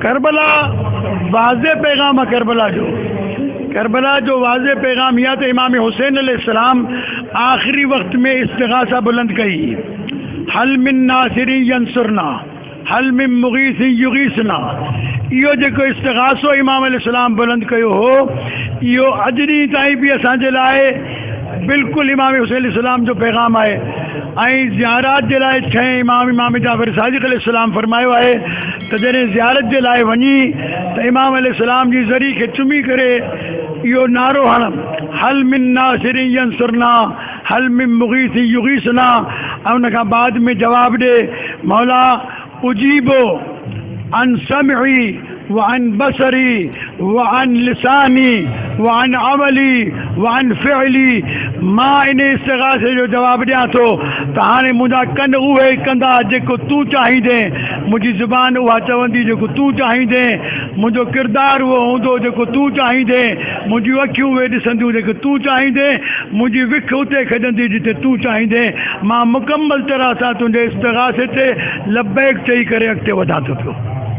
करबला वाज़े पैगाम आहे। करबला जो वाज़े पैगाम इहा त इमाम हुसैन अलैहिस्सलाम आख़िरी वक़्त में इस्तिग़ासा बुलंद कई, हल मिन नासिरी यंसुरना हल मिन मुगीसी युगीसना। इहो जेको इस्तिग़ासो इमाम अलैहिस्सलाम बुलंद कयो हो, इहो अॼु ॾींहं ताईं बि असांजे लाइ बिल्कुलु इमाम हुसैन अलैहिस्सलाम जो पैगाम आहे। ऐं ज़ियारत जे लाइ छहें इमाम जाफ़र सादिक़ अलैहिस्सलाम फरमायो आहे त जॾहिं ज़ियारत जे लाइ वञी त इमाम अलैहिस्सलाम जी ज़री खे चुमी करे इहो नारो हण, हल मिन नासिरी यंसुरना हल मिन मुगीसी युगीसना। ऐं उन खां बाद में जवाबु ॾे, मौला उजीबो अन समई व अन बसरी व अन लिसानी व अन अमली व अन फ़िअली। मां इन इस्तिग़ासे जो जवाबु ॾियां थो त हाणे मुंहिंजा कन उहे कंदा जेको तूं चाहींदे, मुंहिंजी ज़ुबान उहा चवंदी जेको तूं चाहींदे, मुंहिंजो किरदारु उहो हूंदो जेको तूं चाहींदे, मुंहिंजियूं अखियूं उहे ॾिसंदियूं जेको तूं चाहींदे, मुंहिंजी विख उते खॼंदी जिते तूं चाहींदे। मां मुकमल तरह सां तुंहिंजे इस्तिग़ासे ते लब्बैक चई करे अॻिते वधां थो पियो।